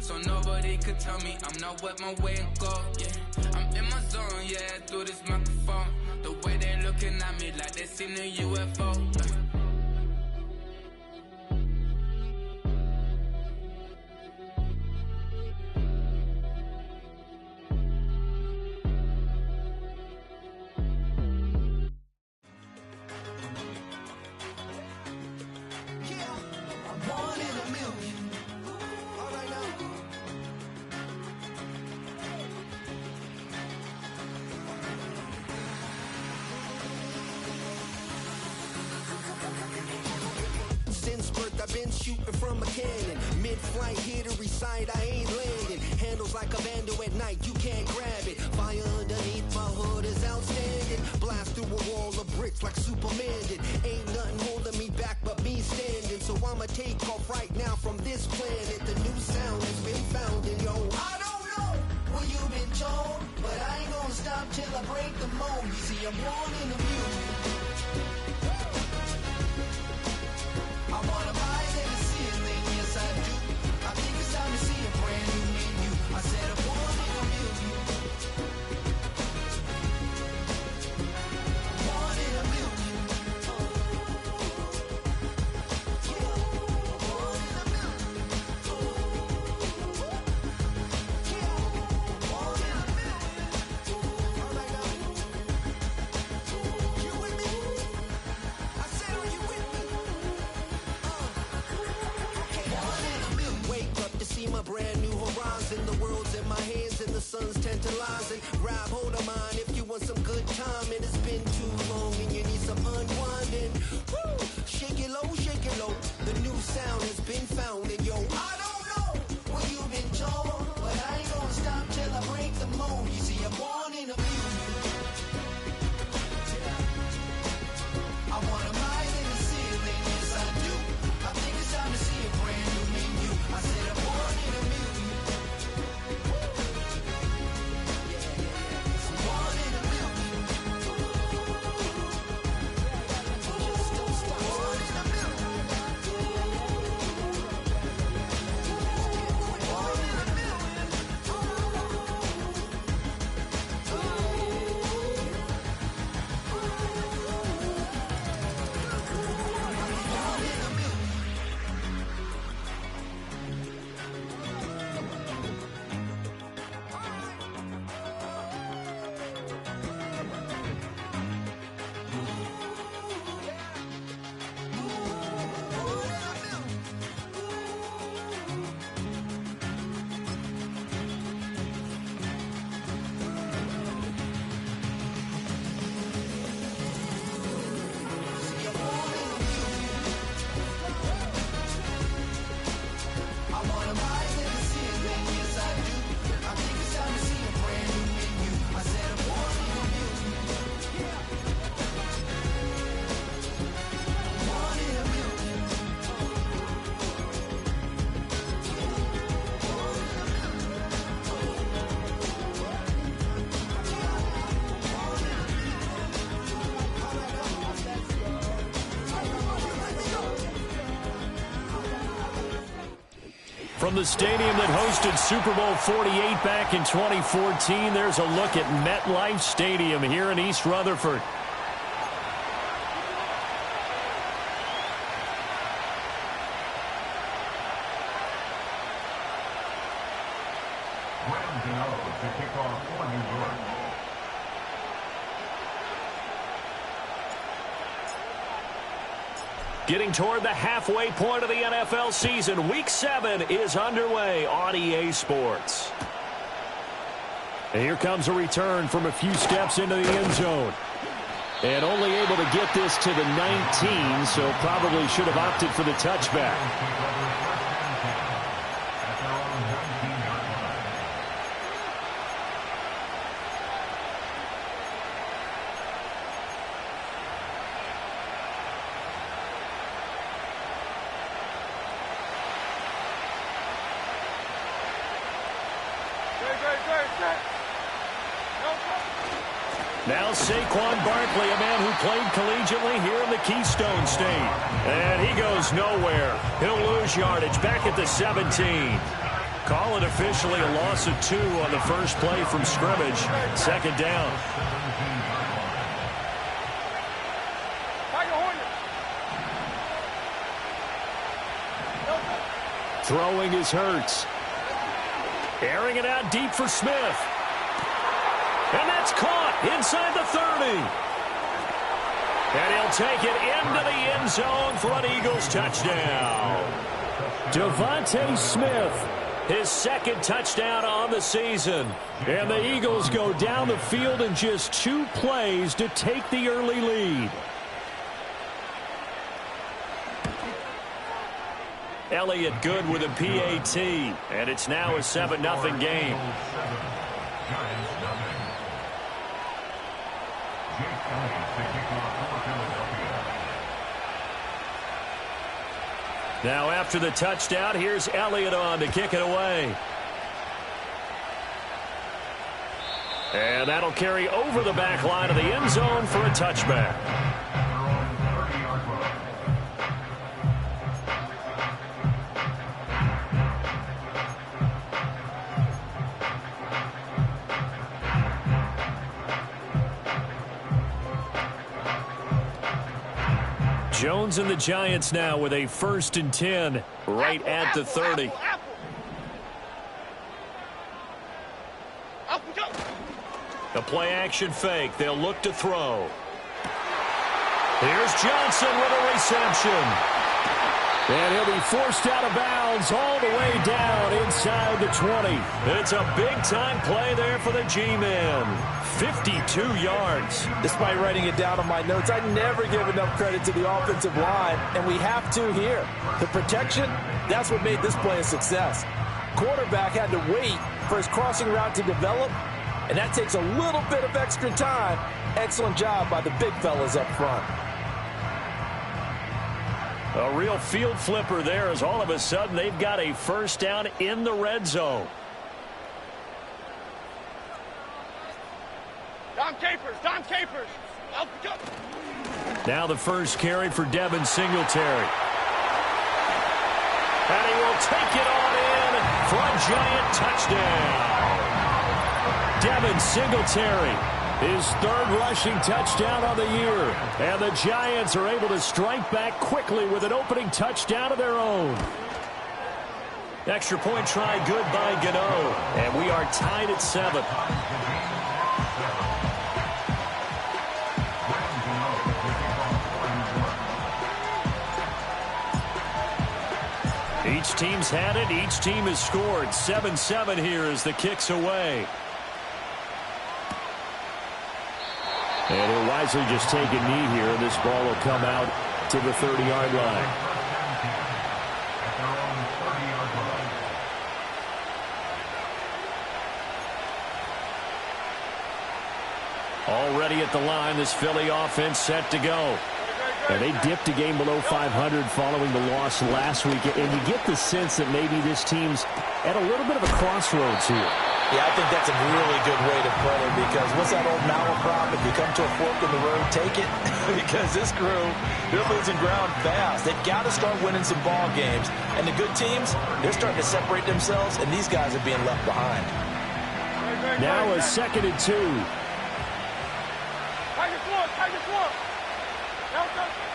so nobody could tell me I'm not with my way and go. Yeah, I'm in my zone, yeah, through this microphone. The way they looking at me like they seen a UFO. I've been shooting from a cannon. Mid-flight, here to recite, I ain't landing. Handles like a vandal at night, you can't grab it. Fire underneath my hood is outstanding. Blast through a wall of bricks like Superman did. Ain't nothing holding me back but me standing. So I'ma take off right now from this planet. The new sound has been found and yo, I don't know what you've been told, but I ain't gonna stop till I break the mold. You see, I'm born in the music. I wanna rise in the ceiling, yes I do. I think it's time to see a brand new menu. I said I'm born in a million. Born in a million. Born in a million. Born in a million. All right now. You with me? I said, are you with me? Wake up to see my brand new horizon. The world's in my hands and the sun's tantalizing. Grab hold of mine if you want some good time. And it's been too long and you need some unwinding. Woo! Shake it low, shake it low. The new sound has been found. And yo, I don't know what you've been told, but I ain't gonna stop till I break the mold. You see, I'm born in a million. I wanna rise in the ceiling, yes I do. I think it's time to see a brand new menu. I said I'm born in a million. I'm born in a million. Born in a million. Born in a million. I wanna rise in the ceiling, yes I do. I think it's time to see a brand new menu. I said I'm born in a million. Born in a million. From the stadium that hosted Super Bowl 48 back in 2014, there's a look at MetLife Stadium here in East Rutherford. To kick off for New York. Getting toward the halfway point of the NFL season, Week 7 is underway on EA Sports. And here comes a return from a few steps into the end zone. And only able to get this to the 19, so probably should have opted for the touchback. Now Saquon Barkley, a man who played collegiately here in the Keystone State. And he goes nowhere. He'll lose yardage back at the 17. Call it officially a loss of 2 on the first play from scrimmage. Second down. Throwing is Hurts. Airing it out deep for Smith. And that's caught inside the 30. And he'll take it into the end zone for an Eagles touchdown. Devontae Smith, his second touchdown on the season. And the Eagles go down the field in just 2 plays to take the early lead. Elliott good with a PAT, and it's now a 7-0 game. Now after the touchdown, here's Elliott on to kick it away. And that'll carry over the back line of the end zone for a touchback. Jones and the Giants now with a 1st and 10 right at the 30. The play action fake. They'll look to throw. Here's Johnson with a reception. And he'll be forced out of bounds all the way down inside the 20. It's a big-time play there for the G-men. 52 yards. Despite writing it down on my notes, I never give enough credit to the offensive line, and we have to here. The protection, that's what made this play a success. Quarterback had to wait for his crossing route to develop, and that takes a little bit of extra time. Excellent job by the big fellas up front. A real field flipper there as all of a sudden they've got a 1st down in the red zone. Dom Capers. Now the first carry for Devin Singletary. And he will take it on in for a giant touchdown. Devin Singletary, his 3rd rushing touchdown on the year. And the Giants are able to strike back quickly with an opening touchdown of their own. Extra point try good by Gano. And we are tied at 7. Each team's had it. Each team has scored. 7-7 here as the kick's away. And he'll wisely just take a knee here. This ball will come out to the 30-yard line. Already at the line, this Philly offense set to go. And they dipped a game below 500 following the loss last week. And you get the sense that maybe this team's at a little bit of a crossroads here. Yeah, I think that's a really good way to put it, because what's that old malaprop? If you come to a fork in the road, take it. Because this crew, they're losing ground fast. They've got to start winning some ball games. And the good teams, they're starting to separate themselves, and these guys are being left behind. Now a 2nd and 2.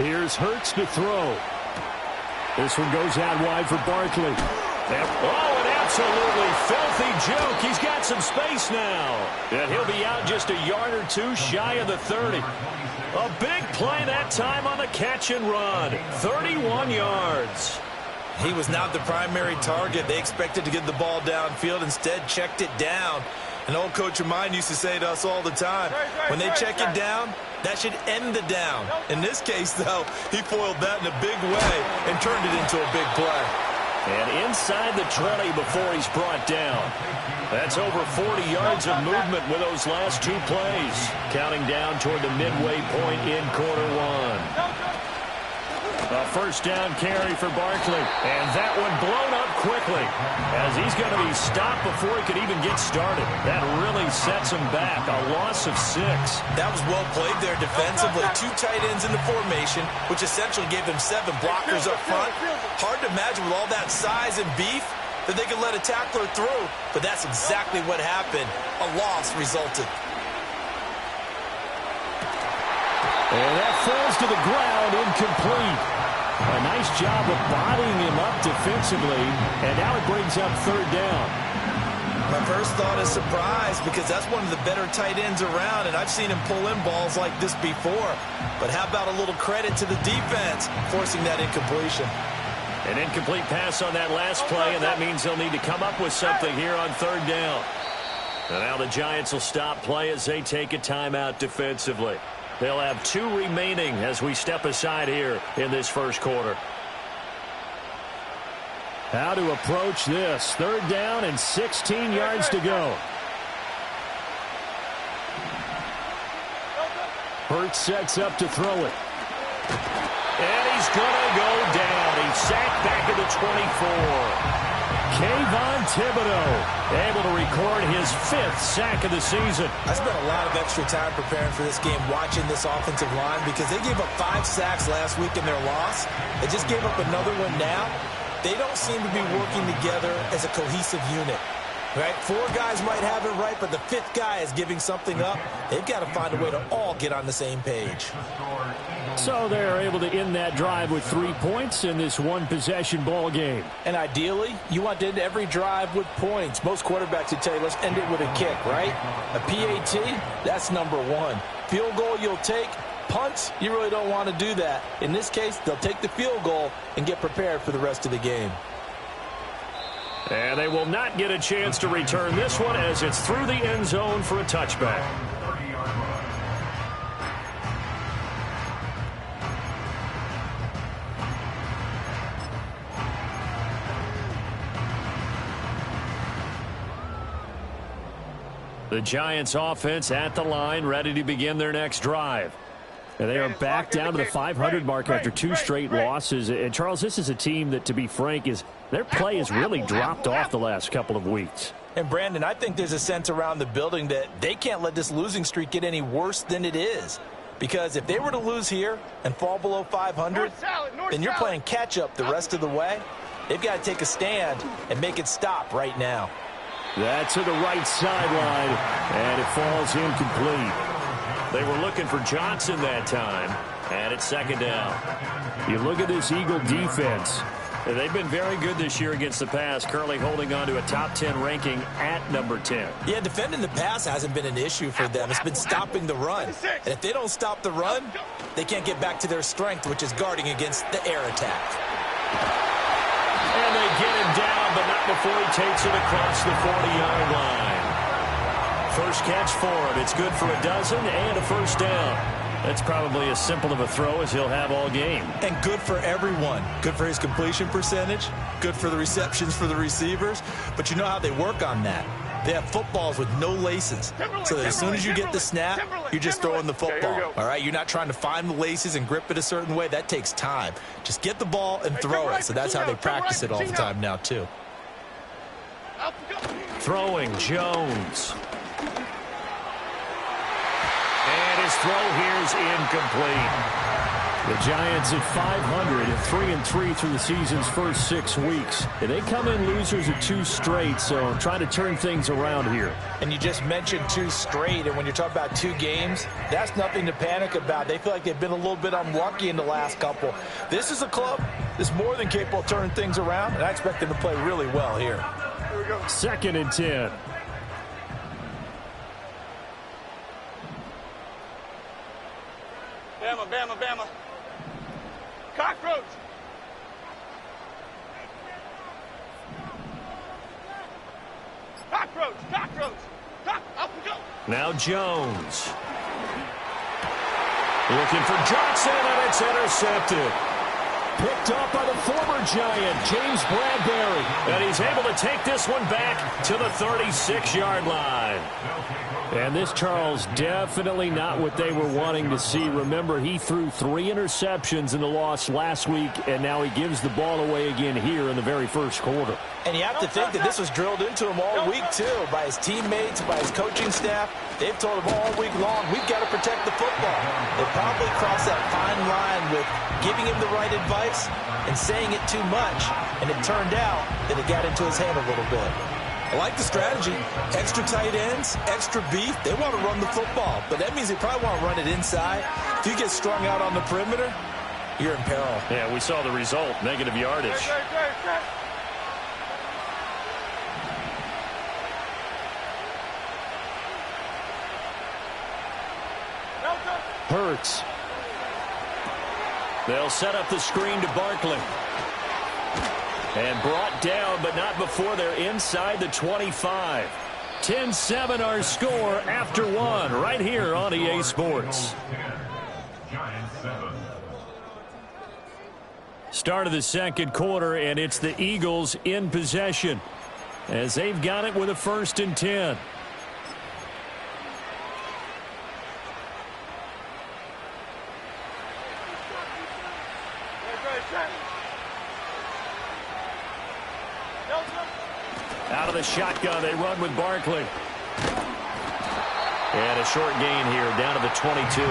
Here's Hurts to throw. This one goes out wide for Barkley. Oh, an absolutely filthy joke. He's got some space now. And he'll be out just a yard or 2 shy of the 30. A big play that time on the catch and run. 31 yards. He was not the primary target. They expected to get the ball downfield. Instead, checked it down. An old coach of mine used to say to us all the time, when they check it down, that should end the down. In this case, though, he foiled that in a big way and turned it into a big play. And inside the 20 before he's brought down. That's over 40 yards of movement with those last 2 plays. Counting down toward the midway point in quarter 1. A 1st down carry for Barkley. And that one blown up quickly as he's going to be stopped before he could even get started. That really sets him back. A loss of 6. That was well played there defensively. 2 tight ends in the formation, which essentially gave them 7 blockers up front. Hard to imagine with all that size and beef, that they could let a tackler through, but that's exactly what happened. A loss resulted. And that falls to the ground, incomplete. A nice job of bodying him up defensively, and now it brings up third down. My first thought is surprise, because that's one of the better tight ends around, and I've seen him pull in balls like this before. But how about a little credit to the defense forcing that incompletion? An incomplete pass on that last play, and that means they'll need to come up with something here on third down. And now the Giants will stop play as they take a timeout defensively. They'll have 2 remaining as we step aside here in this first quarter. How to approach this. Third down and 16 yards to go. Hurts sets up to throw it. And he's going to go down. He's sacked back at the 24. Kayvon Thibodeaux able to record his 5th sack of the season. I spent a lot of extra time preparing for this game, watching this offensive line, because they gave up 5 sacks last week in their loss. They just gave up another one now. They don't seem to be working together as a cohesive unit. Right? 4 guys might have it right, but the 5th guy is giving something up. They've got to find a way to all get on the same page. So they're able to end that drive with 3 points in this one-possession ball game. And ideally, you want to end every drive with points. Most quarterbacks would tell you, let's end it with a kick, right? A PAT, that's number 1. Field goal you'll take. Punts, you really don't want to do that. In this case, they'll take the field goal and get prepared for the rest of the game. And they will not get a chance to return this one as it's through the end zone for a touchback. The Giants offense at the line, ready to begin their next drive. And they are back down to the 500 mark after 2 straight losses. And, Charles, this is a team that, to be frank, their play has really dropped off the last couple of weeks. And, Brandon, I think there's a sense around the building that they can't let this losing streak get any worse than it is. Because if they were to lose here and fall below 500, then you're playing catch-up the rest of the way. They've got to take a stand and make it stop right now. That's to the right sideline, and it falls incomplete. They were looking for Johnson that time, and it's second down. You look at this Eagle defense. They've been very good this year against the pass, currently holding on to a top 10 ranking at number 10. Yeah, defending the pass hasn't been an issue for them. It's been stopping the run. And if they don't stop the run, they can't get back to their strength, which is guarding against the air attack. And they get him down, but not before he takes it across the 40-yard line. First catch for him. It's good for a dozen and a first down. That's probably as simple of a throw as he'll have all game. And good for everyone. Good for his completion percentage. Good for the receptions for the receivers. But you know how they work on that. They have footballs with no laces. So that as soon as you get the snap, you're just throwing the football. All right? You're not trying to find the laces and grip it a certain way. That takes time. Just get the ball and throw it. So that's how they practice it all the time now, too. Throwing Jones. And his throw here is incomplete. The Giants at 500 and 3-3 through the season's first 6 weeks. And they come in losers of 2 straight, so trying to turn things around here. And you just mentioned 2 straight, and when you're talking about 2 games, that's nothing to panic about. They feel like they've been a little bit unlucky in the last couple. This is a club that's more than capable of turning things around, and I expect them to play really well here. Second and 10. Bama, Bama, Bama. Cockroach. Cockroach, cockroach. Up we go. Now Jones. Looking for Johnson, and it's intercepted. Picked up by the former Giant, James Bradbury. And he's able to take this one back to the 36-yard line. And this, Charles, definitely not what they were wanting to see. Remember, he threw 3 interceptions in the loss last week, and now he gives the ball away again here in the very first quarter. And you have to think that this was drilled into him all week, too, by his teammates, by his coaching staff. They've told him all week long, we've got to protect the football. They probably crossed that fine line with giving him the right advice advice and saying it too much, and it turned out that it got into his head a little bit. I like the strategy. Extra tight ends, extra beef. They want to run the football, but that means they probably want to run it inside. If you get strung out on the perimeter, you're in peril. Yeah, we saw the result, negative yardage. Hurts. They'll set up the screen to Barkley. And brought down, but not before they're inside the 25. 10-7 our score after one, right here on EA Sports. Start of the second quarter, and it's the Eagles in possession as they've got it with a 1st and 10. Out of the shotgun, they run with Barkley. And a short gain here, down to the 22.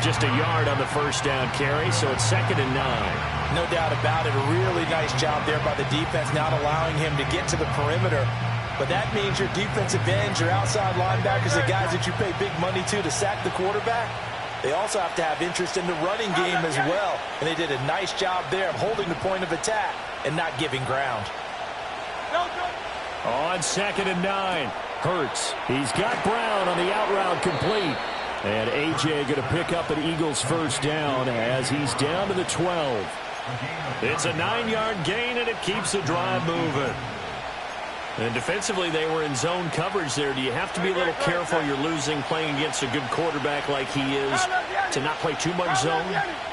Just a yard on the first down carry, so it's 2nd and 9. No doubt about it. A really nice job there by the defense, not allowing him to get to the perimeter. But that means your defensive ends, your outside linebackers, the guys that you pay big money to sack the quarterback, they also have to have interest in the running game as well. And they did a nice job there of holding the point of attack and not giving ground. On 2nd and 9, Hurts. He's got Brown on the out route complete. And A.J. going to pick up an Eagles first down as he's down to the 12. It's a 9-yard gain, and it keeps the drive moving. And defensively, they were in zone coverage there. Do you have to be a little careful? You're losing playing against a good quarterback like he is to not play too much zone?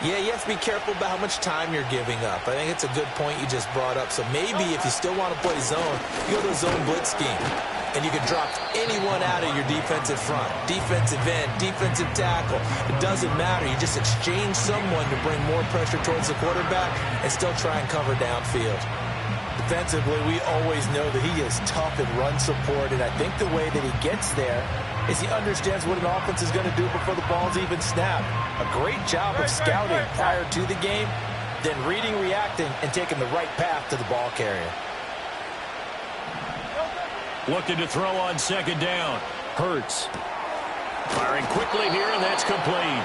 Yeah, you have to be careful about how much time you're giving up. I think it's a good point you just brought up. So maybe if you still want to play zone, you go to the zone blitz scheme. And you can drop anyone out of your defensive front. Defensive end, defensive tackle. It doesn't matter. You just exchange someone to bring more pressure towards the quarterback and still try and cover downfield. Defensively, we always know that he is tough in run support, and I think the way that he gets there is he understands what an offense is going to do before the ball's even snapped. A great job of scouting prior to the game, then reading, reacting, and taking the right path to the ball carrier. Looking to throw on 2nd down. Hurts. Firing quickly here, and that's complete.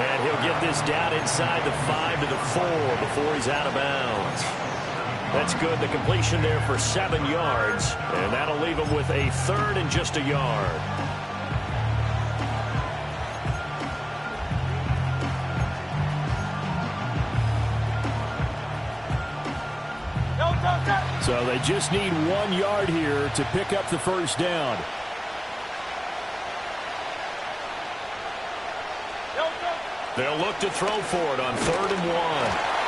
And he'll get this down inside the 5 to the 4 before he's out of bounds. That's good. The completion there for 7 yards. And that'll leave him with a 3rd and just a yard. So they just need 1 yard here to pick up the first down. They'll look to throw for it on 3rd and 1.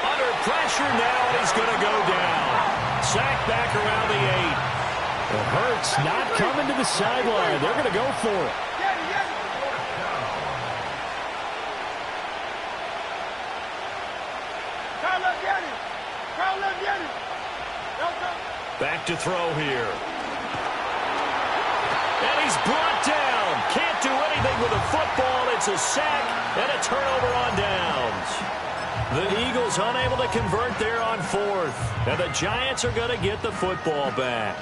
Under pressure now, and he's going to go down. Sacked back around the 8. Well, Hurts not coming to the sideline. They're going to go for it. Back to throw here. And he's brought down. Can't do anything with a football. It's a sack and a turnover on downs. The Eagles unable to convert there on 4th. And the Giants are going to get the football back.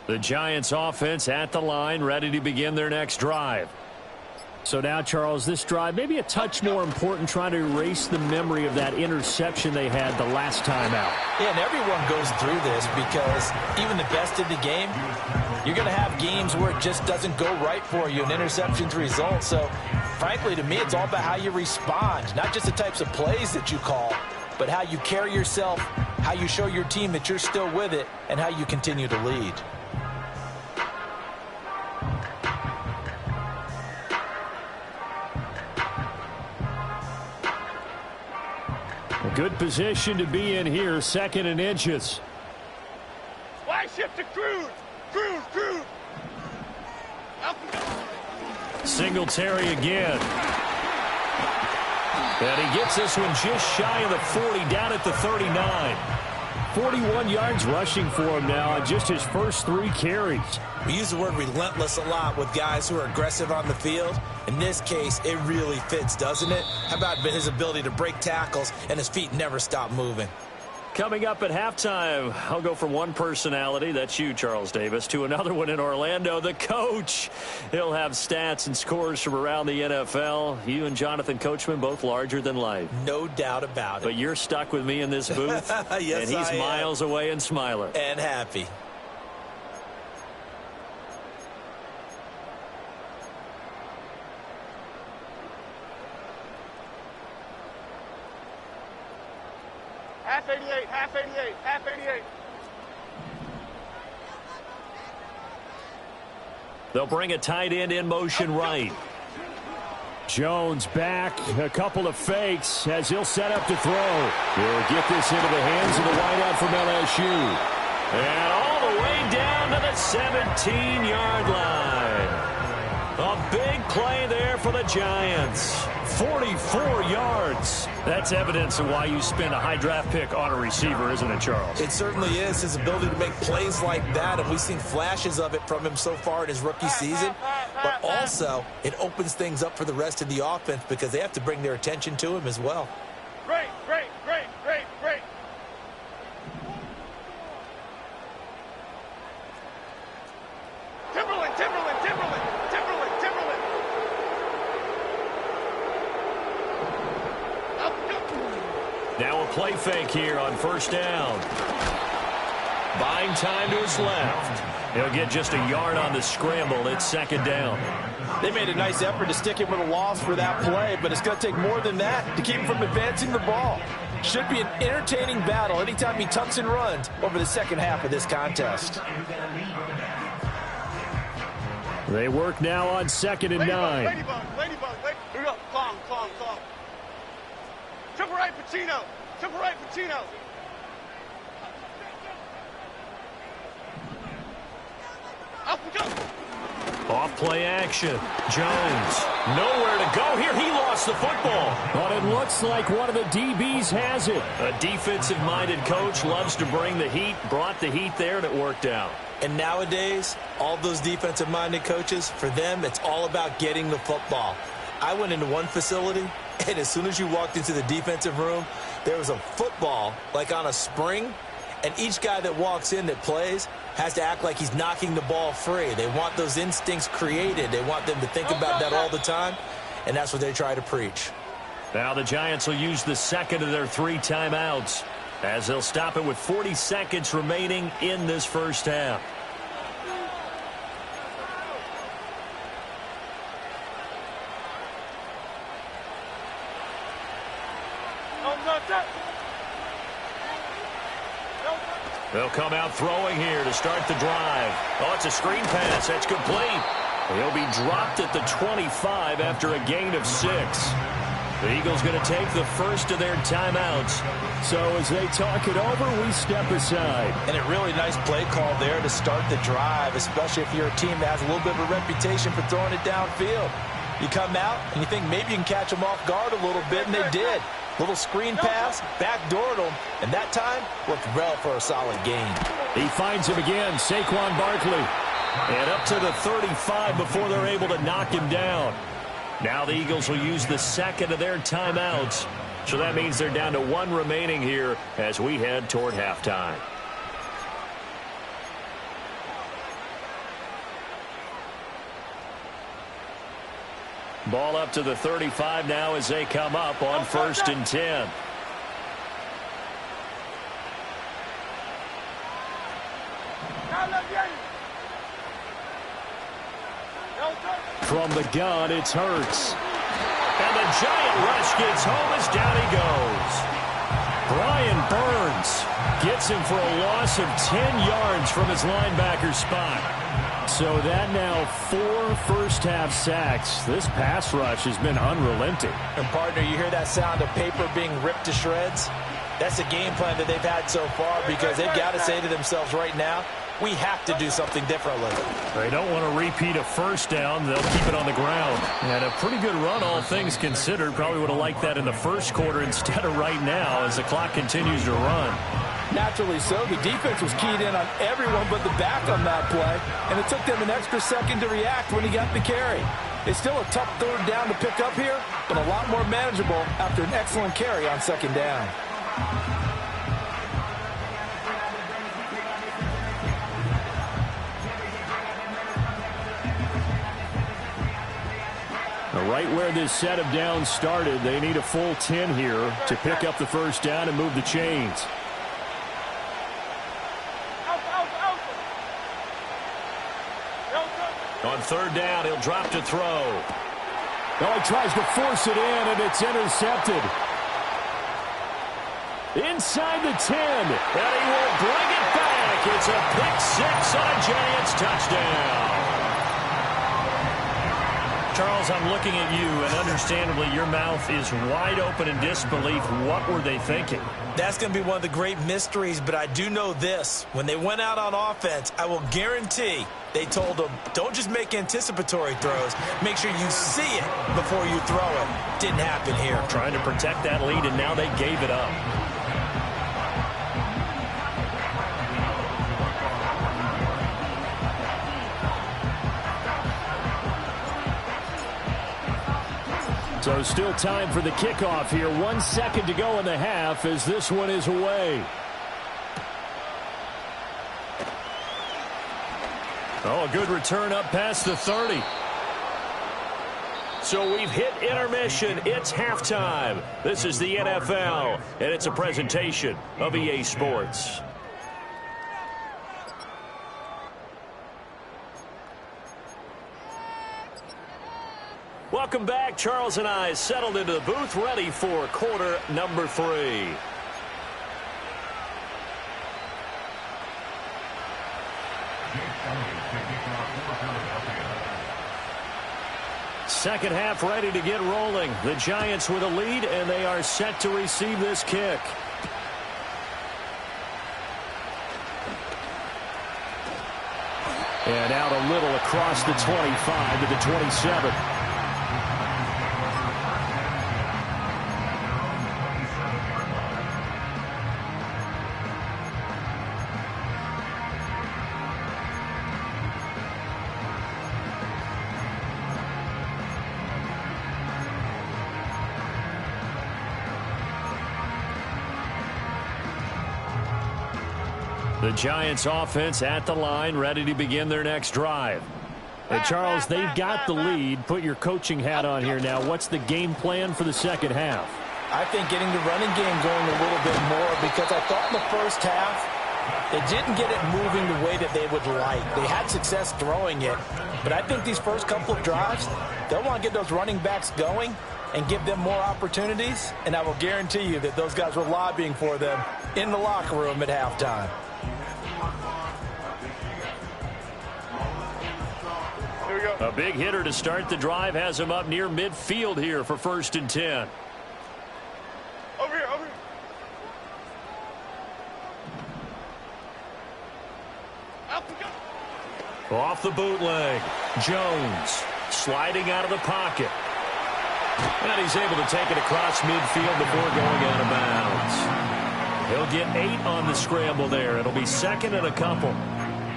The Giants offense at the line, ready to begin their next drive. So now, Charles, this drive maybe a touch more important, trying to erase the memory of that interception they had the last time out. Yeah, and everyone goes through this because even the best in the game, you're going to have games where it just doesn't go right for you, and interceptions result. So, frankly, to me, it's all about how you respond, not just the types of plays that you call, but how you carry yourself, how you show your team that you're still with it, and how you continue to lead. Good position to be in here, 2nd and inches. Wide shift to Cruz. Cruz. Up and go. Singletary again. And he gets this one just shy of the 40, down at the 39. 41 yards rushing for him now on just his first 3 carries. We use the word relentless a lot with guys who are aggressive on the field. In this case, it really fits, doesn't it? How about his ability to break tackles and his feet never stop moving? Coming up at halftime, I'll go from one personality, that's you, Charles Davis, to another one in Orlando, the coach. He'll have stats and scores from around the NFL. You and Jonathan Coachman, both larger than life. No doubt about it. But you're stuck with me in this booth, yes, and he's miles away and smiling. And happy. Half 88. They'll bring a tight end in motion right. Jones back, a couple of fakes as he'll set up to throw. He'll get this into the hands of the wideout from LSU. And all the way down to the 17-yard line. A big play there for the Giants. 44 yards. That's evidence of why you spend a high draft pick on a receiver, isn't it, Charles? It certainly is. His ability to make plays like that, and we've seen flashes of it from him so far in his rookie season. But also, it opens things up for the rest of the offense because they have to bring their attention to him as well. Great. Timberland. Now a play fake here on first down. Buying time to his left. He'll get just a yard on the scramble. It's 2nd down. They made a nice effort to stick him with a loss for that play, but it's going to take more than that to keep him from advancing the ball. Should be an entertaining battle anytime he tucks and runs over the second half of this contest. They work now on 2nd and 9. Ladybug. Here we go. Calm. Triple right, Pacino. Up and go. Off play action. Jones. Nowhere to go here. He lost the football. But it looks like one of the DBs has it. A defensive-minded coach loves to bring the heat. Brought the heat there, and it worked out. And nowadays, all those defensive-minded coaches, for them, it's all about getting the football. I went into one facility, and as soon as you walked into the defensive room, there was a football, like on a spring, and each guy that walks in that plays has to act like he's knocking the ball free. They want those instincts created. They want them to think about that all the time, and that's what they try to preach. Now the Giants will use the 2nd of their 3 timeouts as they'll stop it with 40 seconds remaining in this first half. They'll come out throwing here to start the drive. Oh, it's a screen pass. That's complete. He'll be dropped at the 25 after a gain of 6. The Eagles going to take the first of their timeouts. So as they talk it over, we step aside. And a really nice play call there to start the drive, especially if you're a team that has a little bit of a reputation for throwing it downfield. You come out and you think maybe you can catch them off guard a little bit, and they did. Little screen pass, backdoored him, and that time worked well for a solid gain. He finds him again, Saquon Barkley. And up to the 35 before they're able to knock him down. Now the Eagles will use the 2nd of their timeouts. So that means they're down to 1 remaining here as we head toward halftime. Ball up to the 35 now as they come up on 1st and 10. From the gun, it's Hurts. And the giant rush gets home as down he goes. Brian Burns gets him for a loss of 10 yards from his linebacker spot. So that now 4 first-half sacks. This pass rush has been unrelenting. And, partner, you hear that sound of paper being ripped to shreds? That's a game plan that they've had so far because they've got to say to themselves right now, we have to do something differently. They don't want to repeat a first down. They'll keep it on the ground. And a pretty good run, all things considered. Probably would have liked that in the first quarter instead of right now as the clock continues to run. Naturally so. The defense was keyed in on everyone but the back on that play, and it took them an extra second to react when he got the carry. It's still a tough third down to pick up here, but a lot more manageable after an excellent carry on second down. Right where this set of downs started, they need a full 10 here to pick up the first down and move the chains. On third down, he'll drop to throw. Oh, he tries to force it in, and it's intercepted. Inside the 10, and he will bring it back. It's a pick six on a Giants touchdown. Charles, I'm looking at you, and understandably, your mouth is wide open in disbelief. What were they thinking? That's going to be one of the great mysteries, but I do know this. When they went out on offense, I will guarantee they told them, don't just make anticipatory throws. Make sure you see it before you throw it. Didn't happen here. Trying to protect that lead, and now they gave it up. So still time for the kickoff here. 1 second to go in the half as this one is away. Oh, a good return up past the 30. So we've hit intermission. It's halftime. This is the NFL, and it's a presentation of EA Sports. Welcome back. Charles and I settled into the booth, ready for quarter number 3. Second half ready to get rolling. The Giants with a lead, and they are set to receive this kick. And out a little across the 25 to the 27. The Giants offense at the line, ready to begin their next drive. And Charles, they've got the lead. Put your coaching hat on here now. What's the game plan for the second half? I think getting the running game going a little bit more, because I thought in the first half they didn't get it moving the way that they would like. They had success throwing it, but I think these first couple of drives, they'll want to get those running backs going and give them more opportunities, and I will guarantee you that those guys were lobbying for them in the locker room at halftime. A big hitter to start the drive has him up near midfield here for 1st and 10. Over here, over here. Out we go. Off the bootleg. Jones sliding out of the pocket. And he's able to take it across midfield before going out of bounds. He'll get 8 on the scramble there. It'll be 2nd and a couple.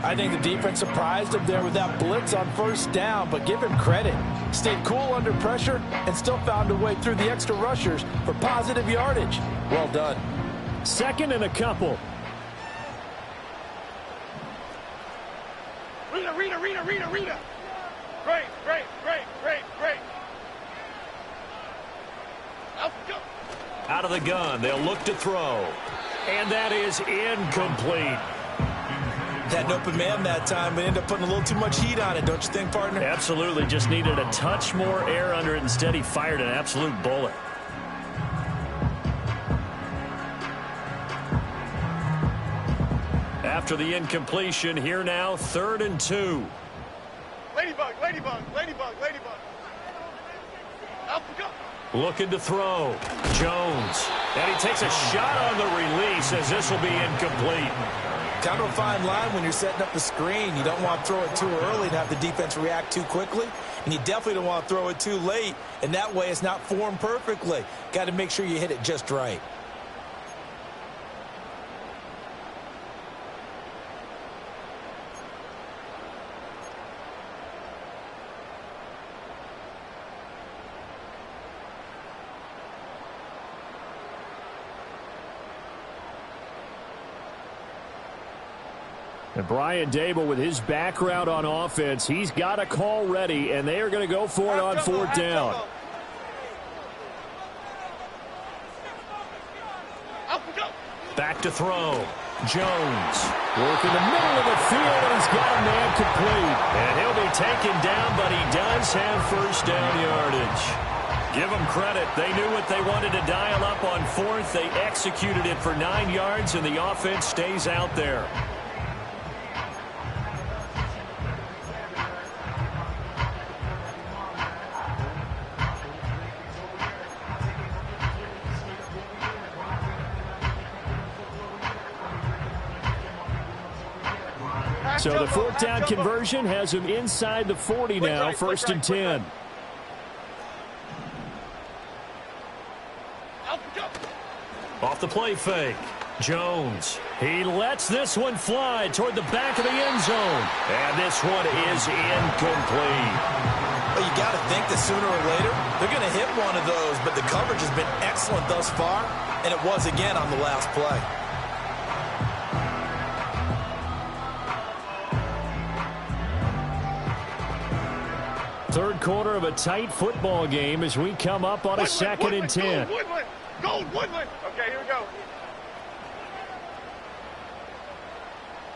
I think the defense surprised him there with that blitz on first down, but give him credit. Stayed cool under pressure and still found a way through the extra rushers for positive yardage. Well done. 2nd and a couple. Rita. Great. Out we go. Out of the gun. They'll look to throw. And that is incomplete. Had an open man that time, but ended up putting a little too much heat on it, don't you think, partner? Absolutely. Just needed a touch more air under it. Instead, he fired an absolute bullet. After the incompletion, here now, 3rd and 2. Ladybug. Out we go. Looking to throw. Jones. And he takes a shot on the release as this will be incomplete. Kind of a fine line when you're setting up the screen. You don't want to throw it too early and have the defense react too quickly. And you definitely don't want to throw it too late. And that way it's not formed perfectly. Got to make sure you hit it just right. And Brian Daboll, with his background on offense, he's got a call ready, and they are going to go for it on fourth down. Back to throw. Jones working the middle of the field, and he's got a man complete. And he'll be taken down, but he does have first down yardage. Give them credit. They knew what they wanted to dial up on fourth. They executed it for 9 yards, and the offense stays out there. So the fourth down conversion has him inside the 40 now, first and 10. Off the play fake. Jones. He lets this one fly toward the back of the end zone. And this one is incomplete. Well, you got to think that sooner or later they're going to hit one of those, but the coverage has been excellent thus far, and it was again on the last play. Third quarter of a tight football game as we come up on a second and 10. Gold, Woodland. Okay, here we go.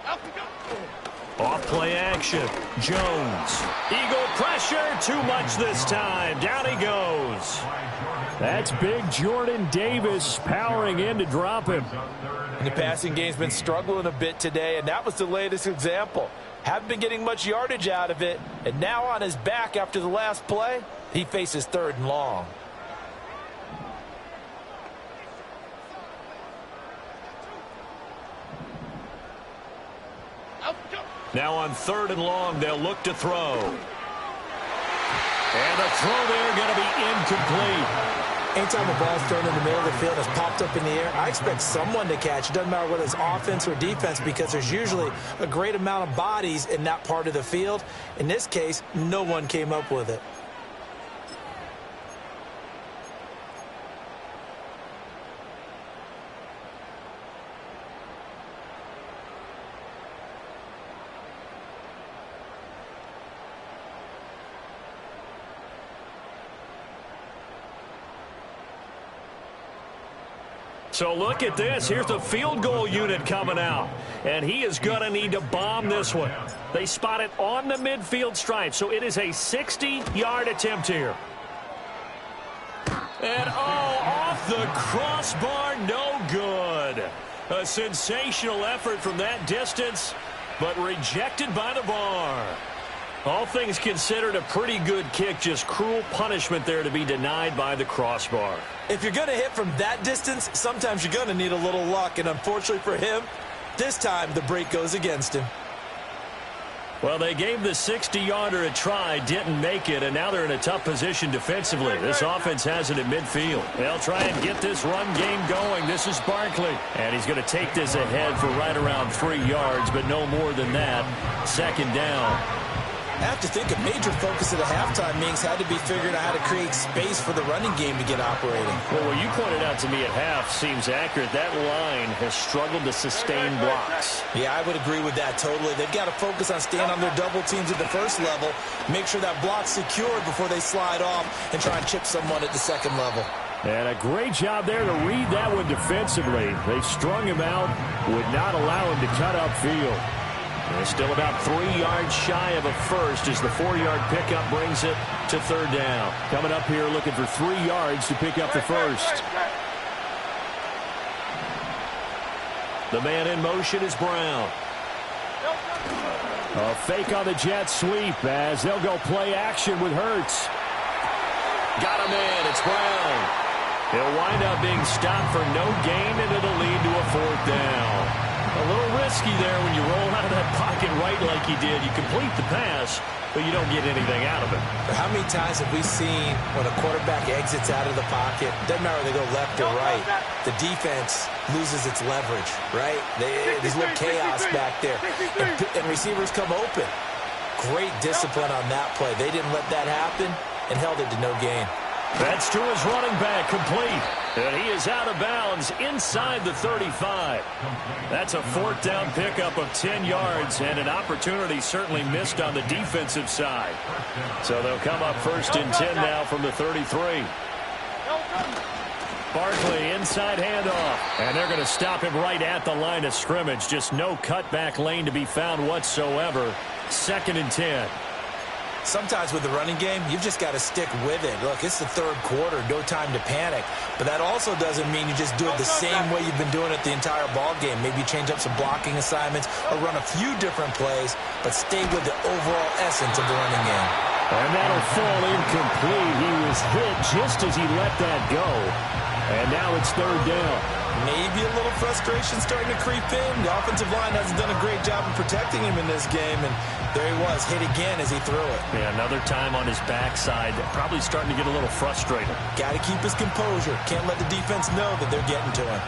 Out we go. Off play action. Jones. Eagle pressure. Too much this time. Down he goes. That's big Jordan Davis powering in to drop him. And the passing game's been struggling a bit today, and that was the latest example. Haven't been getting much yardage out of it, and now on his back after the last play, he faces third and long. Now on third and long, they'll look to throw. And the throw there going to be incomplete. Anytime the ball's thrown in the middle of the field and it's popped up in the air, I expect someone to catch. It doesn't matter whether it's offense or defense, because there's usually a great amount of bodies in that part of the field. In this case, no one came up with it. So look at this. Here's the field goal unit coming out. And he is going to need to bomb this one. They spot it on the midfield stripe. So it is a 60-yard attempt here. And, off the crossbar, no good. A sensational effort from that distance, but rejected by the bar. All things considered, a pretty good kick. Just cruel punishment there to be denied by the crossbar. If you're going to hit from that distance, sometimes you're going to need a little luck. And unfortunately for him, this time the break goes against him. Well, they gave the 60-yarder a try, didn't make it, and now they're in a tough position defensively. This offense has it in midfield. They'll try and get this run game going. This is Barkley. And he's going to take this ahead for right around 3 yards, but no more than that. Second down. I have to think a major focus at the halftime meetings had to be figuring out how to create space for the running game to get operating. Well, what you pointed out to me at half seems accurate. That line has struggled to sustain blocks. Yeah, I would agree with that totally. They've got to focus on staying on their double teams at the first level, make sure that block's secured before they slide off and try and chip someone at the second level. And a great job there to read that one defensively. They strung him out, would not allow him to cut upfield. They're still about 3 yards shy of a first as the 4-yard pickup brings it to third down. Coming up here looking for 3 yards to pick up the first. The man in motion is Brown. A fake on the jet sweep as they'll go play action with Hurts. Got him in. It's Brown. He'll wind up being stopped for no gain, and it'll lead to a 4th down. A little risky there when you roll out of that pocket right like he did. You complete the pass, but you don't get anything out of it. How many times have we seen when a quarterback exits out of the pocket, doesn't matter whether they go left or right, the defense loses its leverage, right? There's a little chaos back there, and receivers come open. Great discipline on that play. They didn't let that happen and held it to no gain. That's to his running back, complete. And he is out of bounds inside the 35. That's a 4th down pickup of 10 yards and an opportunity certainly missed on the defensive side. So they'll come up 1st and 10 now from the 33. Barkley inside handoff. And they're going to stop him right at the line of scrimmage. Just no cutback lane to be found whatsoever. 2nd and 10. Sometimes with the running game, you've just got to stick with it. Look, it's the 3rd quarter, no time to panic. But that also doesn't mean you just do it the same way you've been doing it the entire ball game. Maybe change up some blocking assignments or run a few different plays, but stay with the overall essence of the running game. And that'll fall incomplete. He was hit just as he let that go. And now it's 3rd down. Maybe a little frustration starting to creep in. The offensive line hasn't done a great job of protecting him in this game, and there he was, hit again as he threw it. Yeah, another time on his backside, probably starting to get a little frustrated. Got to keep his composure. Can't let the defense know that they're getting to him.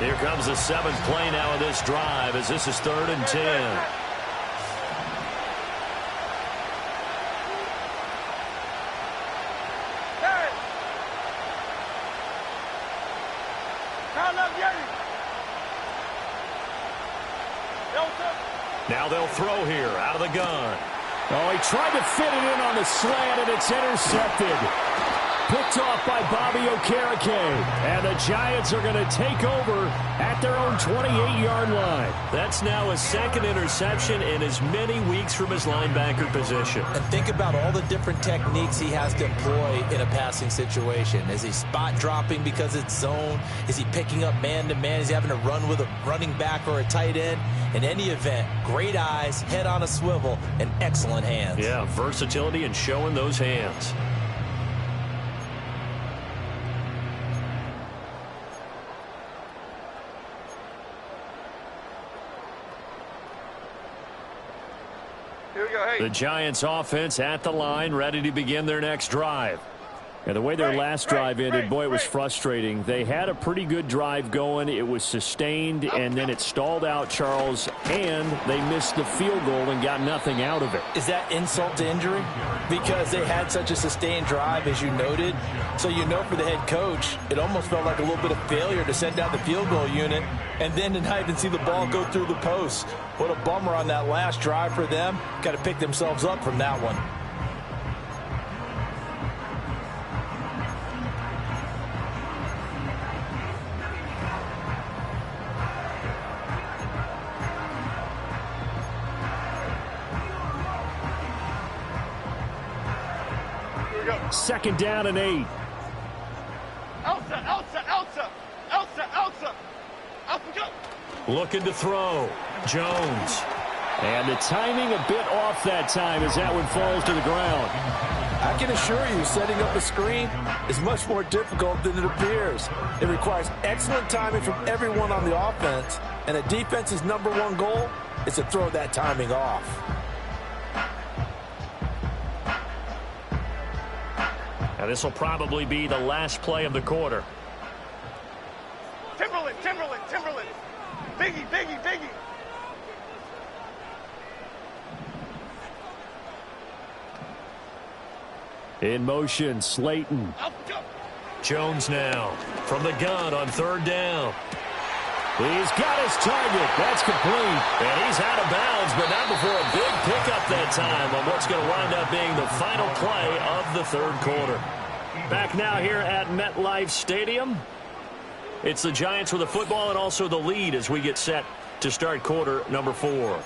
Here comes the 7th play now of this drive as this is 3rd and 10. Now they'll throw here out of the gun. Oh, he tried to fit it in on the slant, and it's intercepted. Picked off by Bobby Okereke. And the Giants are going to take over at their own 28-yard line. That's now a 2nd interception in as many weeks from his linebacker position. And think about all the different techniques he has to employ in a passing situation. Is he spot dropping because it's zone? Is he picking up man-to-man? Is he having to run with a running back or a tight end? In any event, great eyes, head on a swivel, and excellent hands. Yeah, versatility and showing those hands. The Giants offense at the line, ready to begin their next drive. And the way their last drive ended, boy, it was frustrating. They had a pretty good drive going. It was sustained, and then it stalled out, Charles, and they missed the field goal and got nothing out of it. Is that insult to injury? Because they had such a sustained drive, as you noted. So you know for the head coach, it almost felt like a little bit of failure to send out the field goal unit and then to not even see the ball go through the post. What a bummer on that last drive for them. Got to pick themselves up from that one. Second down and 8. Elsa, go. Looking to throw. Jones. And the timing a bit off that time as that one falls to the ground. I can assure you, setting up a screen is much more difficult than it appears. It requires excellent timing from everyone on the offense, and a defense's #1 goal is to throw that timing off. Now this will probably be the last play of the quarter. Timberland. Biggie. In motion, Slayton. Jones now from the gun on 3rd down. He's got his target. That's complete. And he's out of bounds, but not before a big pickup that time on what's going to wind up being the final play of the 3rd quarter. Back now here at MetLife Stadium. It's the Giants with the football and also the lead as we get set to start quarter number 4.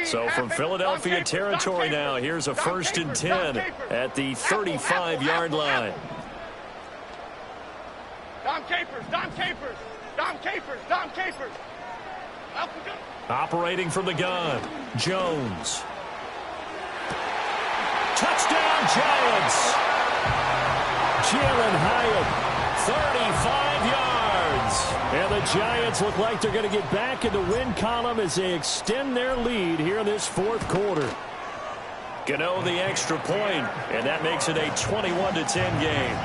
So from Philadelphia territory now, here's a 1st and 10 at the 35-yard line. Dom Capers, Dom Capers, Dom Capers, Dom Capers. Operating from the gun, Jones. Touchdown, Giants. Jalen Hyatt, 35 yards. And the Giants look like they're going to get back in the win column as they extend their lead here in this 4th quarter. Gano the extra point, and that makes it a 21-10 game.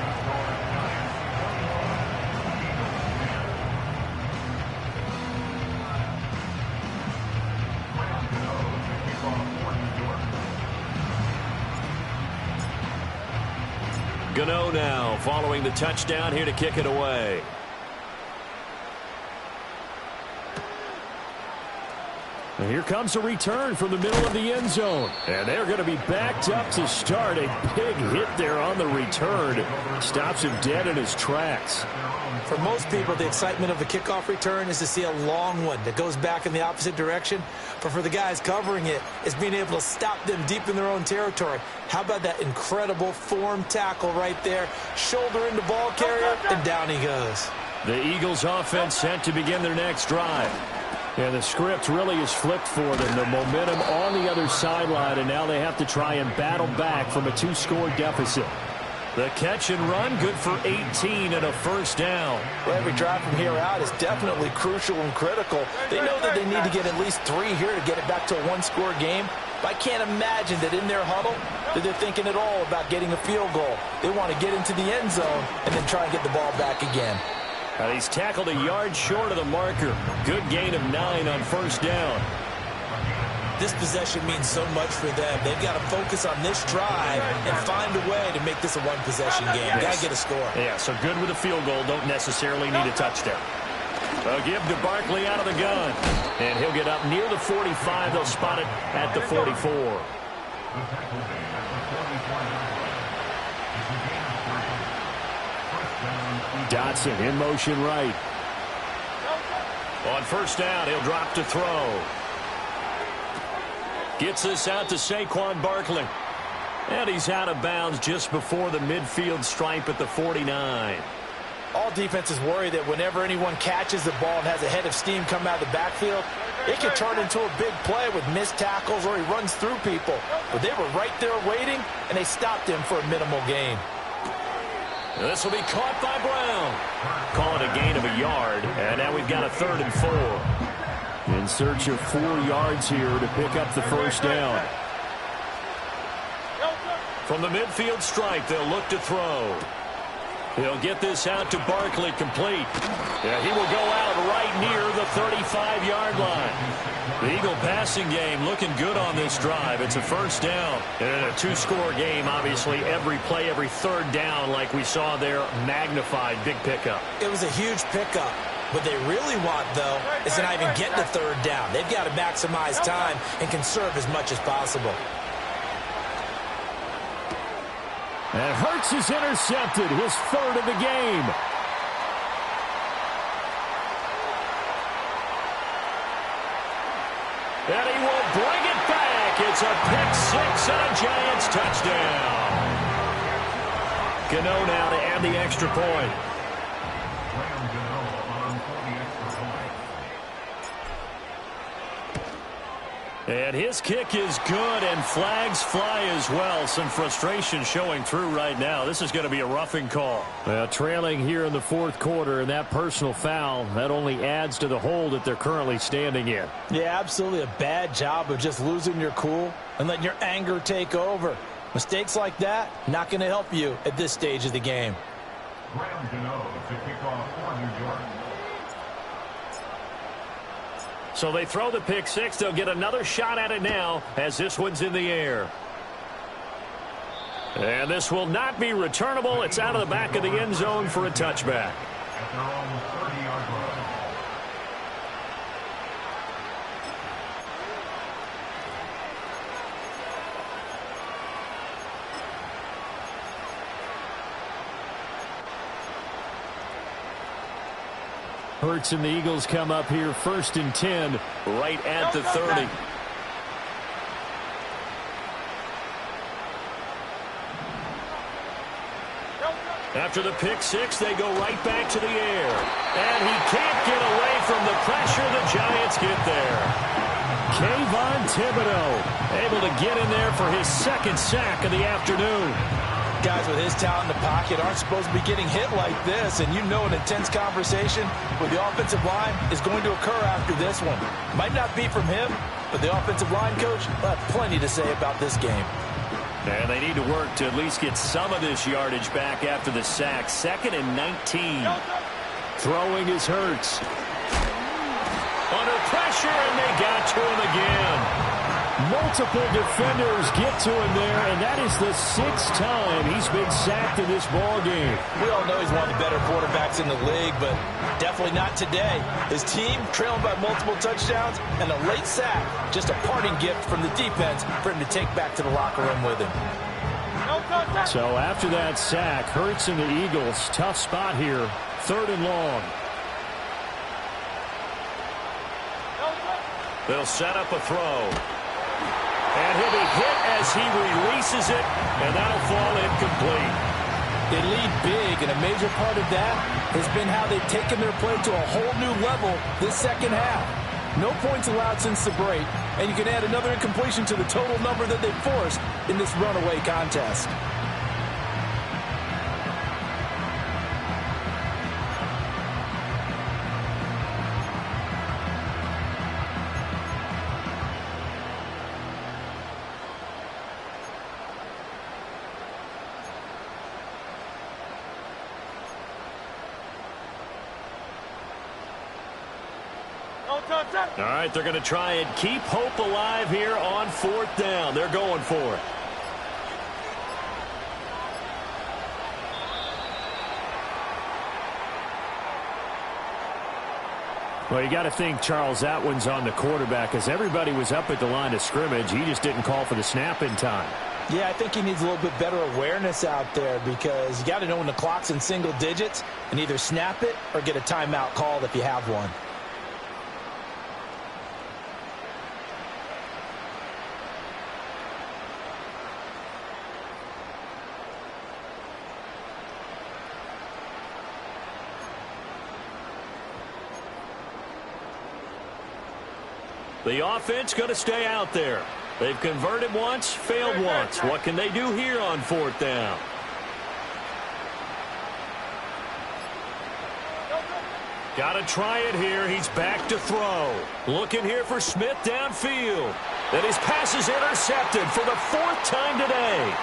Gano now following the touchdown here to kick it away. And here comes a return from the middle of the end zone. And they're going to be backed up to start. A big hit there on the return. Stops him dead in his tracks. For most people, the excitement of a kickoff return is to see a long one that goes back in the opposite direction. But for the guys covering it, it's being able to stop them deep in their own territory. How about that incredible form tackle right there? Shoulder into ball carrier, and down he goes. The Eagles offense set to begin their next drive. And the script really is flipped for them. The momentum on the other sideline, and now they have to try and battle back from a 2-score deficit. The catch and run, good for 18 and a 1st down. Well, every drive from here out is definitely crucial and critical. They know that they need to get at least 3 here to get it back to a 1-score game. But I can't imagine that in their huddle that they're thinking at all about getting a field goal. They want to get into the end zone and then try and get the ball back again. And he's tackled a yard short of the marker. Good gain of 9 on 1st down. This possession means so much for them. They've got to focus on this drive and find a way to make this a 1-possession game. Got to get a score. Yeah, so good with a field goal. Don't necessarily need a touchdown. They'll give to Barkley out of the gun. And he'll get up near the 45. They'll spot it at the 44. Dotson in motion right. On 1st down, he'll drop to throw. Gets this out to Saquon Barkley. And he's out of bounds just before the midfield stripe at the 49. All defenses worry that whenever anyone catches the ball and has a head of steam come out of the backfield, it can turn into a big play with missed tackles or he runs through people. But they were right there waiting, and they stopped him for a minimal gain. This will be caught by Brown. Call it a gain of a yard, and now we've got a 3rd and 4. In search of 4 yards here to pick up the 1st down. From the midfield stripe, they'll look to throw. He'll get this out to Barkley, complete. Yeah, he will go out right near the 35-yard line. The Eagle passing game looking good on this drive. It's a 1st down. And in a 2-score game, obviously, every play, every 3rd down, like we saw there, magnified. Big pickup. It was a huge pickup. What they really want, though, is to not even get to 3rd down. They've got to maximize time and conserve as much as possible. And Hurts is intercepted, his 3rd of the game. And he will bring it back. It's a pick-6 and a Giants touchdown. Gano now to add the extra point. And his kick is good, and flags fly as well. Some frustration showing through right now. This is going to be a roughing call. Trailing here in the 4th quarter, and that personal foul, that only adds to the hole that they're currently standing in. Yeah, absolutely a bad job of just losing your cool and letting your anger take over. Mistakes like that, not going to help you at this stage of the game. Graham Gano to kick off for New York. So they throw the pick-6. They'll get another shot at it now as this one's in the air. And this will not be returnable. It's out of the back of the end zone for a touchback. At their own 30-yard line. Hurts and the Eagles come up here 1st and 10 right at the 30. After the pick six, they go right back to the air. And he can't get away from the pressure. The Giants get there. Kayvon Thibodeaux able to get in there for his second sack of the afternoon. Guys with his talent in the pocket aren't supposed to be getting hit like this, and you know an intense conversation with the offensive line is going to occur after this one. Might not be from him, but the offensive line coach will have plenty to say about this game. And they need to work to at least get some of this yardage back after the sack. 2nd and 19. Throwing is Hurts. Under pressure, and they got to him again. Multiple defenders get to him there, and that is the 6th time he's been sacked in this ball game. We all know he's one of the better quarterbacks in the league, but definitely not today. His team trailing by multiple touchdowns, and a late sack, just a parting gift from the defense for him to take back to the locker room with him. So after that sack, Hurts and the Eagles, tough spot here, 3rd and long. They'll set up a throw. And he'll be hit as he releases it, and that'll fall incomplete. They lead big, and a major part of that has been how they've taken their play to a whole new level this second half. No points allowed since the break, and you can add another incompletion to the total number that they've forced in this runaway contest. All right, they're going to try and keep hope alive here on 4th down. They're going for it. Well, you got to think, Charles, that one's on the quarterback, as everybody was up at the line of scrimmage. He just didn't call for the snap in time. Yeah, I think he needs a little bit better awareness out there, because you got to know when the clock's in single digits and either snap it or get a timeout called if you have one. The offense going to stay out there. They've converted once, failed once. What can they do here on 4th down? Got to try it here. He's back to throw. Looking here for Smith downfield. And his pass is intercepted for the 4th time today.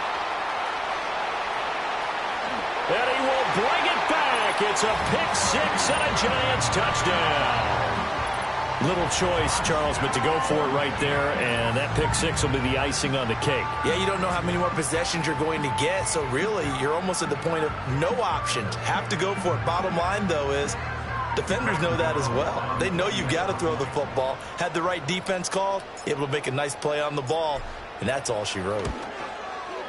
And he will bring it back. It's a pick six and a Giants touchdown. Little choice, Charles, but to go for it right there, and that pick six will be the icing on the cake. Yeah, you don't know how many more possessions you're going to get, so really you're almost at the point of no options. Have to go for it. Bottom line, though, is defenders know that as well. They know you've got to throw the football. Had the right defense called, able to make a nice play on the ball, and that's all she wrote.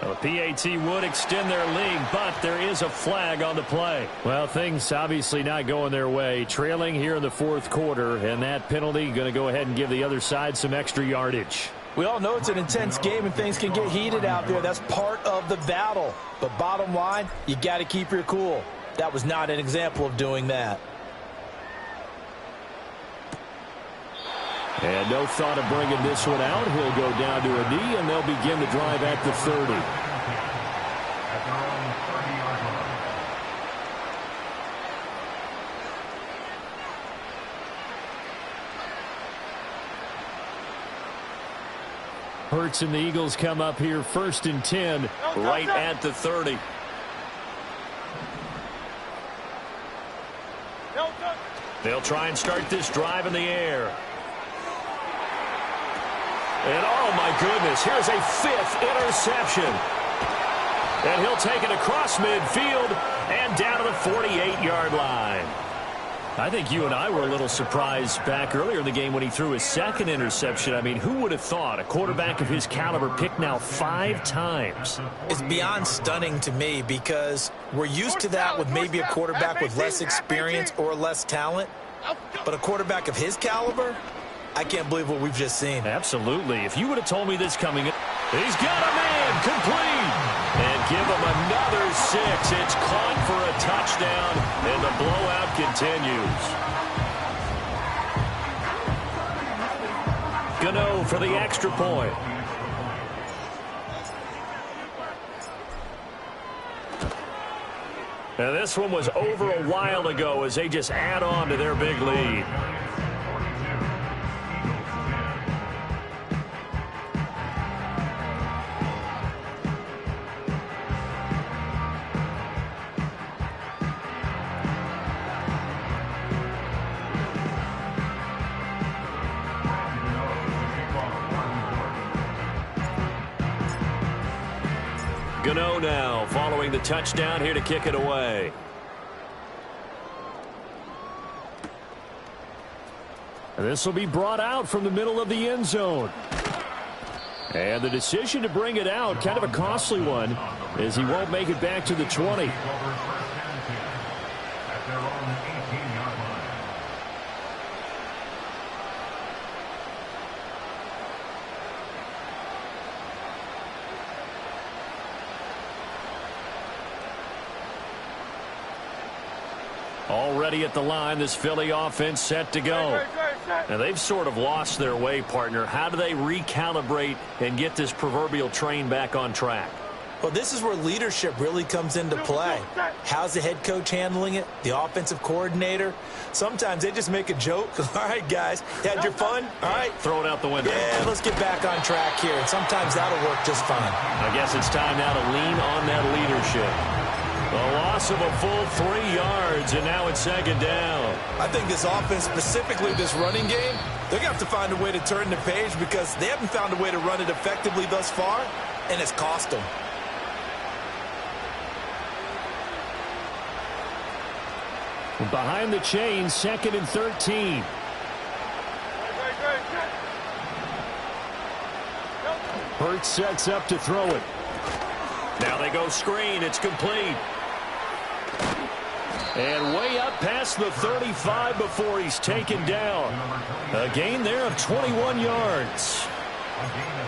Well, PAT would extend their lead, but there is a flag on the play. Well, things obviously not going their way. Trailing here in the 4th quarter, and that penalty going to go ahead and give the other side some extra yardage. We all know it's an intense game and things can get heated out there. That's part of the battle. But bottom line, you got to keep your cool. That was not an example of doing that. And no thought of bringing this one out. He'll go down to a knee, and they'll begin the drive at the 30. At their own 30-yard line. Hurts and the Eagles come up here 1st and 10, right at the 30. They'll try and start this drive in the air. And oh my goodness, here's a 5th interception. And he'll take it across midfield and down to the 48-yard line. I think you and I were a little surprised back earlier in the game when he threw his 2nd interception. I mean, who would have thought a quarterback of his caliber picked now 5 times? It's beyond stunning to me, because we're used to that with maybe a quarterback with less experience or less talent. But a quarterback of his caliber, I can't believe what we've just seen. Absolutely. If you would have told me this coming in, he's got a man complete. And give him another 6. It's caught for a touchdown, and the blowout continues. Gano for the extra point. And this one was over a while ago as they just add on to their big lead. Gano now following the touchdown here to kick it away. And this will be brought out from the middle of the end zone. And the decision to bring it out, kind of a costly one, as he won't make it back to the 20. Already at the line, this Philly offense set to go. Now, they've sort of lost their way, partner. How do they recalibrate and get this proverbial train back on track? Well, this is where leadership really comes into play. How's the head coach handling it? The offensive coordinator? Sometimes they just make a joke. All right, guys, you had your fun? All right. Throw it out the window. Yeah, let's get back on track here. And sometimes that'll work just fine. I guess it's time now to lean on that leadership. A loss of a full 3 yards, and now it's second down. I think this offense, specifically this running game, they're going to have to find a way to turn the page because they haven't found a way to run it effectively thus far, and it's cost them. Behind the chain, 2nd and 13. Hurts sets up to throw it. Now they go screen. It's complete. And way up past the 35 before he's taken down. A gain there of 21 yards.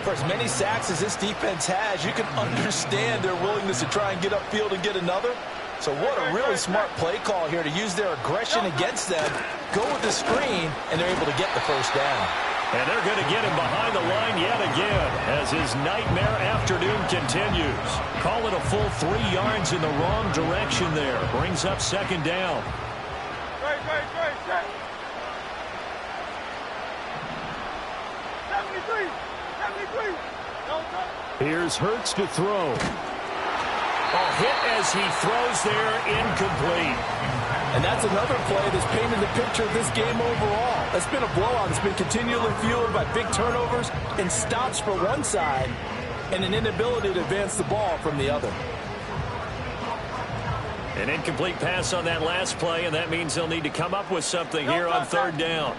For as many sacks as this defense has, you can understand their willingness to try and get upfield and get another. So what a really smart play call here to use their aggression against them, go with the screen, and they're able to get the first down. And they're going to get him behind the line yet again as his nightmare afternoon continues. Call it a full 3 yards in the wrong direction there. Brings up second down. Great. 73. Here's Hurts to throw. A hit as he throws there, incomplete. And that's another play that's painted the picture of this game overall. It's been a blowout. It's been continually fueled by big turnovers and stops for one side and an inability to advance the ball from the other. An incomplete pass on that last play, and that means they'll need to come up with something here on third down.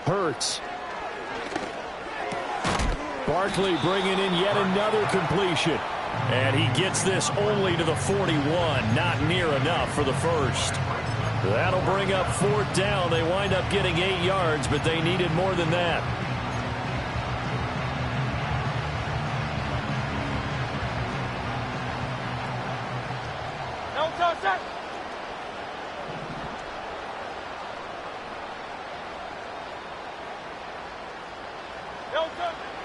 Hurts. Barkley bringing in yet another completion. And he gets this only to the 41. Not near enough for the first. That'll bring up fourth down. They wind up getting 8 yards, but they needed more than that.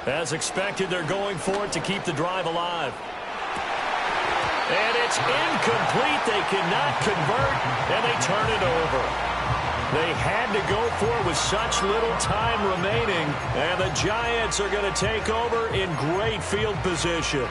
As expected, they're going for it to keep the drive alive. And it's incomplete. They cannot convert, and they turn it over. They had to go for it with such little time remaining, and the Giants are going to take over in great field position.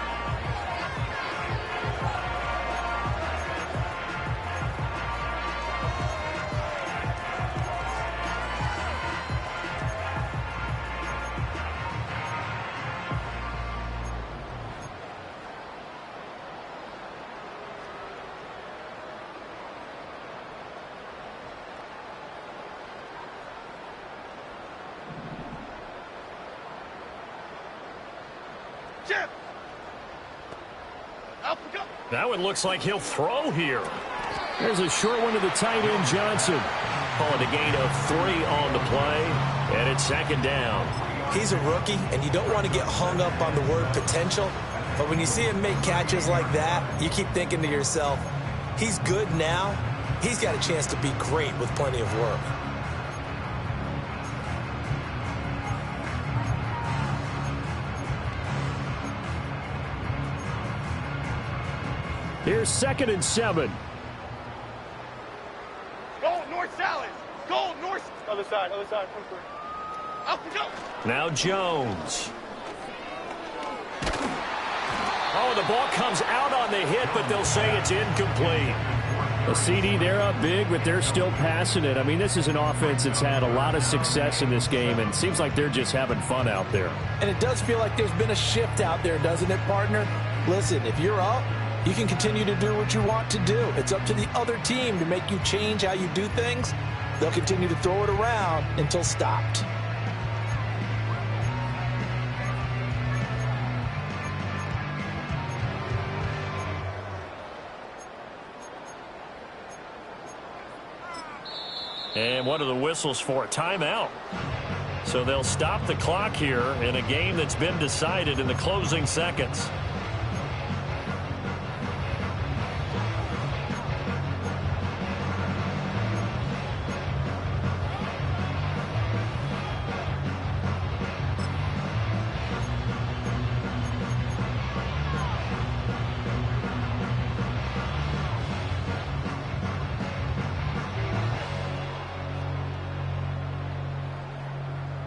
Now it looks like he'll throw here. There's a short one to the tight end, Johnson. Call it a gain of 3 on the play, and it's second down. He's a rookie, and you don't want to get hung up on the word potential. But when you see him make catches like that, you keep thinking to yourself, he's good now. He's got a chance to be great with plenty of work. Here's 2nd and 7. Go, north salad. Go, north. Other side, other side. Come through. Up and go. Now Jones. Oh, the ball comes out on the hit, but they'll say it's incomplete. A CD, they're up big, but they're still passing it. I mean, this is an offense that's had a lot of success in this game, and it seems like they're just having fun out there. And it does feel like there's been a shift out there, doesn't it, partner? Listen, if you're up, you can continue to do what you want to do. It's up to the other team to make you change how you do things. They'll continue to throw it around until stopped. And what are the whistles for? Timeout. So they'll stop the clock here in a game that's been decided in the closing seconds.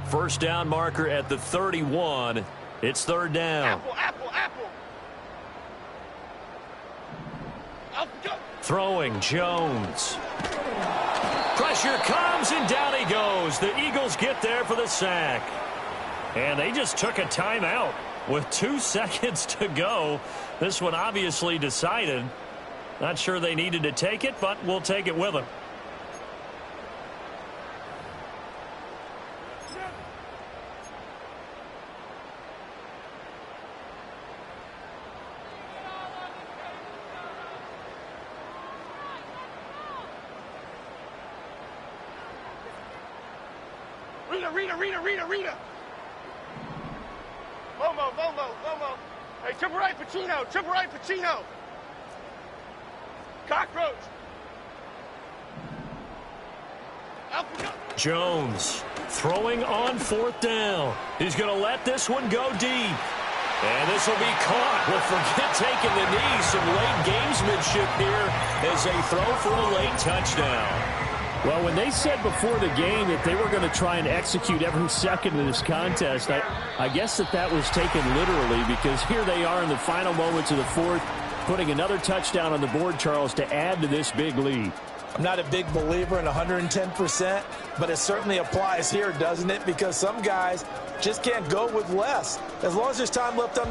First down marker at the 31. It's 3rd down. Apple, apple, apple. Up, go. Throwing Jones. Pressure comes, and down he goes. The Eagles get there for the sack. And they just took a timeout with 2 seconds to go. This one obviously decided. Not sure they needed to take it, but we'll take it with them. Rita. Momo. Hey, triple right, Pacino. Cockroach. Jones throwing on 4th down. He's going to let this one go deep. And this will be caught. Well, forget taking the knee. Some late gamesmanship here as they throw for a late touchdown. Well, when they said before the game that they were going to try and execute every second of this contest, I guess that was taken literally, because here they are in the final moments of the 4th, putting another touchdown on the board, Charles, to add to this big lead. I'm not a big believer in 110%, but it certainly applies here, doesn't it? Because some guys just can't go with less. As long as there's time left on the